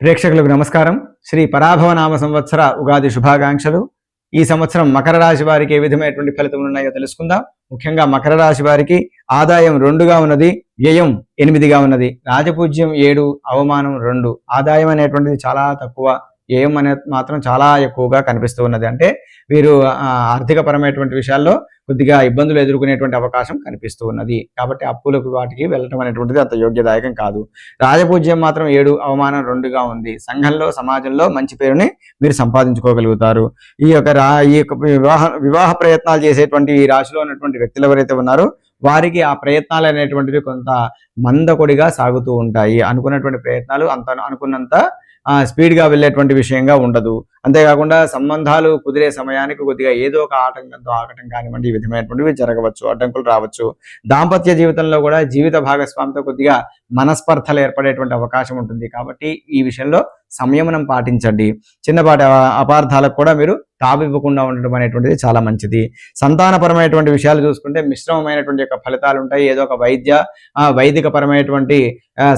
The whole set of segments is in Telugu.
ప్రేక్షకులకు నమస్కారం. శ్రీ పరాభవనామ సంవత్సర ఉగాది శుభాకాంక్షలు. ఈ సంవత్సరం మకర రాశి వారికి ఏ విధమైనటువంటి ఫలితములు ఉన్నాయో తెలుసుకుందాం. ముఖ్యంగా మకర రాశి వారికి ఆదాయం 2గా ఉన్నది, వ్యయం 8గా ఉన్నది, రాజపూజ్యం 7, అవమానం 2. ఆదాయం అనేటువంటిది చాలా తక్కువ, వ్యయం అనేది మాత్రం చాలా ఎక్కువగా కనిపిస్తూ ఉన్నది. అంటే వీరు ఆర్థిక పరమైనటువంటి విషయాల్లో కొద్దిగా ఇబ్బందులు ఎదుర్కొనేటువంటి అవకాశం కనిపిస్తూ ఉన్నది. కాబట్టి అప్పులకు వాటికి వెళ్ళటం అనేటువంటిది అంత యోగ్యదాయకం కాదు. రాజపూజ్యం మాత్రం 7, అవమానం 2గా ఉంది. సంఘంలో సమాజంలో మంచి పేరుని మీరు సంపాదించుకోగలుగుతారు. ఈ యొక్క వివాహ ప్రయత్నాలు చేసేటువంటి ఈ రాశిలో ఉన్నటువంటి వ్యక్తులు ఎవరైతే ఉన్నారో వారికి ఆ ప్రయత్నాలు అనేటువంటివి కొంత మందకొడిగా సాగుతూ ఉంటాయి. అనుకున్నటువంటి ప్రయత్నాలు అనుకున్నంత స్పీడ్గా వెళ్ళేటువంటి విషయంగా ఉండదు. అంతేకాకుండా సంబంధాలు కుదిరే సమయానికి కొద్దిగా ఏదో ఒక ఆటంకంతో ఆగటం కానివ్వండి, ఈ విధమైనటువంటివి జరగవచ్చు, అడ్డంకులు రావచ్చు. దాంపత్య జీవితంలో కూడా జీవిత భాగస్వామితో కొద్దిగా మనస్పర్ధలు ఏర్పడేటువంటి అవకాశం ఉంటుంది. కాబట్టి ఈ విషయంలో సంయమనం పాటించండి. చిన్నపాటి అపార్థాలకు కూడా మీరు తావివ్వకుండా ఉండడం అనేటువంటిది చాలా మంచిది. సంతానపరమైనటువంటి విషయాలు చూసుకుంటే మిశ్రమమైనటువంటి యొక్క ఫలితాలు ఉంటాయి. ఏదో ఒక వైదిక పరమైనటువంటి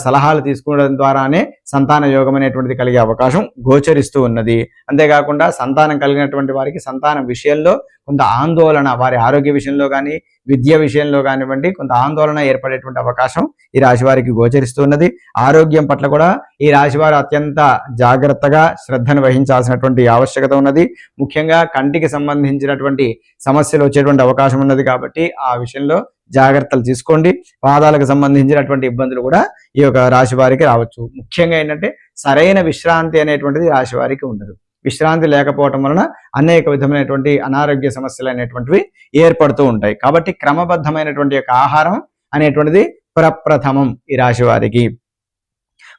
సలహాలు తీసుకోవడం ద్వారానే సంతాన యోగం అనేటువంటిది కలిగే అవకాశం గోచరిస్తూ ఉన్నది. అంతేకాకుండా సంతానం కలిగినటువంటి వారికి సంతానం విషయంలో కొంత ఆందోళన, వారి ఆరోగ్య విషయంలో కానీ విద్య విషయంలో కానివ్వండి కొంత ఆందోళన ఏర్పడేటువంటి అవకాశం ఈ రాశి వారికి గోచరిస్తున్నది. ఆరోగ్యం పట్ల కూడా ఈ రాశి వారు అత్యంత జాగ్రత్తగా శ్రద్ధను వహించాల్సినటువంటి ఆవశ్యకత ఉన్నది. ముఖ్యంగా కంటికి సంబంధించినటువంటి సమస్యలు వచ్చేటువంటి అవకాశం ఉన్నది. కాబట్టి ఆ విషయంలో జాగ్రత్తలు తీసుకోండి. పాదాలకు సంబంధించినటువంటి ఇబ్బందులు కూడా ఈ యొక్క రాశి వారికి రావచ్చు. ముఖ్యంగా ఏంటంటే సరైన విశ్రాంతి అనేటువంటిది రాశి వారికి ఉండదు. విశ్రాంతి లేకపోవటం వలన అనేక విధమైనటువంటి అనారోగ్య సమస్యలు అనేటువంటివి ఏర్పడుతూ ఉంటాయి. కాబట్టి క్రమబద్ధమైనటువంటి యొక్క ఆహారం అనేటువంటిది ప్రప్రథమం ఈ రాశి వారికి.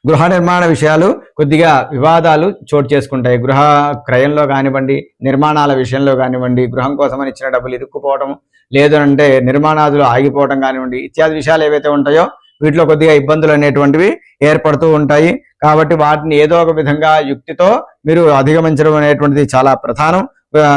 గృహ నిర్మాణ విషయాలు కొద్దిగా వివాదాలు చోటు చేసుకుంటాయి. గృహ క్రయంలో కానివ్వండి, నిర్మాణాల విషయంలో కానివ్వండి, గృహం కోసమని ఇచ్చిన డబ్బులు ఇరుక్కుపోవటం, లేదు అంటే నిర్మాణాదులు ఆగిపోవటం కానివ్వండి, ఇత్యాది విషయాలు ఏవైతే ఉంటాయో వీటిలో కొద్దిగా ఇబ్బందులు అనేటువంటివి ఏర్పడుతూ ఉంటాయి. కాబట్టి వాటిని ఏదో ఒక విధంగా యుక్తితో మీరు అధిగమించడం అనేటువంటిది చాలా ప్రధానం.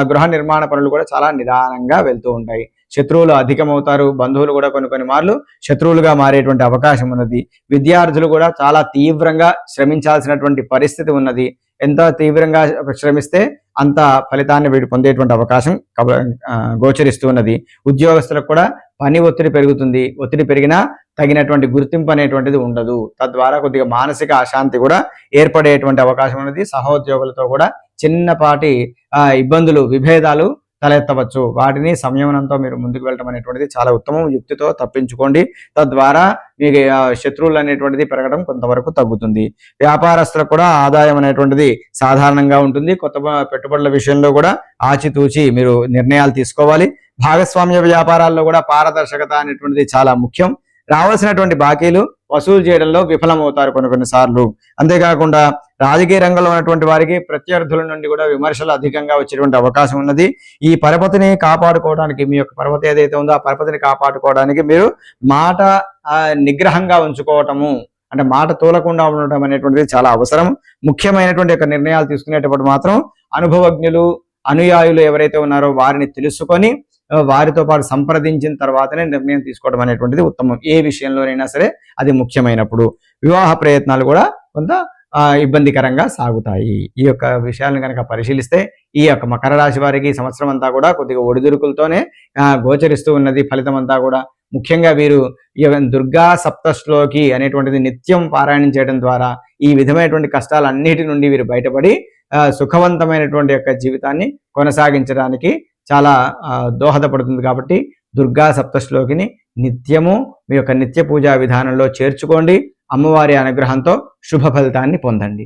గృహ నిర్మాణ పనులు కూడా చాలా నిదానంగా వెళ్తూ ఉంటాయి. శత్రువులు అధికమవుతారు. బంధువులు కూడా కొన్ని మార్లు శత్రువులుగా మారేటువంటి అవకాశం ఉన్నది. విద్యార్థులు కూడా చాలా తీవ్రంగా శ్రమించాల్సినటువంటి పరిస్థితి ఉన్నది. ఎంత తీవ్రంగా శ్రమిస్తే అంత ఫలితాన్ని వీడు పొందేటువంటి అవకాశం గోచరిస్తూ ఉన్నది. ఉద్యోగస్తులకు కూడా పని ఒత్తిడి పెరుగుతుంది. ఒత్తిడి పెరిగినా తగినటువంటి గుర్తింపు అనేటువంటిది ఉండదు. తద్వారా కొద్దిగా మానసిక అశాంతి కూడా ఏర్పడేటువంటి అవకాశం ఉన్నది. సహోద్యోగులతో కూడా చిన్నపాటి ఇబ్బందులు, విభేదాలు తలెత్తవచ్చు. వాటిని సంయమనంతో మీరు ముందుకు వెళ్ళడం అనేటువంటిది చాలా ఉత్తమం. యుక్తితో తప్పించుకోండి. తద్వారా మీకు శత్రువులు అనేటువంటిది పెరగడం కొంతవరకు తగ్గుతుంది. వ్యాపారస్తులకు కూడా ఆదాయం అనేటువంటిది సాధారణంగా ఉంటుంది. కొత్త పెట్టుబడుల విషయంలో కూడా ఆచితూచి మీరు నిర్ణయాలు తీసుకోవాలి. భాగస్వామ్య వ్యాపారాల్లో కూడా పారదర్శకత అనేటువంటిది చాలా ముఖ్యం. రావాల్సినటువంటి బాకీలు వసూలు చేయడంలో విఫలమవుతారు కొన్నిసార్లు. అంతేకాకుండా రాజకీయ రంగంలో ఉన్నటువంటి వారికి ప్రత్యర్థుల నుండి కూడా విమర్శలు అధికంగా వచ్చేటువంటి అవకాశం ఉన్నది. ఈ పరపతిని కాపాడుకోవడానికి, మీ యొక్క పరపతి ఏదైతే ఉందో ఆ పరపతిని కాపాడుకోవడానికి మీరు మాట నిగ్రహంగా ఉంచుకోవటము, అంటే మాట తోలకుండా ఉండటం అనేటువంటిది చాలా అవసరం. ముఖ్యమైనటువంటి యొక్క నిర్ణయాలు తీసుకునేటప్పుడు మాత్రం అనుభవజ్ఞులు, అనుయాయులు ఎవరైతే ఉన్నారో వారిని తెలుసుకొని వారితో పాటు సంప్రదించిన తర్వాతనే నిర్ణయం తీసుకోవడం అనేటువంటిది ఉత్తమం. ఏ విషయంలోనైనా సరే అది ముఖ్యమైనప్పుడు. వివాహ ప్రయత్నాలు కూడా కొంత ఇబ్బందికరంగా సాగుతాయి. ఈ యొక్క విషయాలను కనుక పరిశీలిస్తే ఈ యొక్క మకర రాశి వారికి సంవత్సరం అంతా కూడా కొద్దిగా ఒడిదుడుకులతోనే గోచరిస్తూ ఉన్నది ఫలితం అంతా కూడా. ముఖ్యంగా వీరు ఈ దుర్గా సప్తశ్లోకి అనేటువంటిది నిత్యం పారాయణం చేయడం ద్వారా ఈ విధమైనటువంటి కష్టాలన్నిటి నుండి వీరు బయటపడి సుఖవంతమైనటువంటి యొక్క జీవితాన్ని కొనసాగించడానికి చాలా దోహదపడుతుంది. కాబట్టి దుర్గా సప్తశ్లోకిని నిత్యము మీ యొక్క నిత్య పూజా విధానంలో చేర్చుకోండి. అమ్మవారి అనుగ్రహంతో శుభ ఫలితాన్ని పొందండి.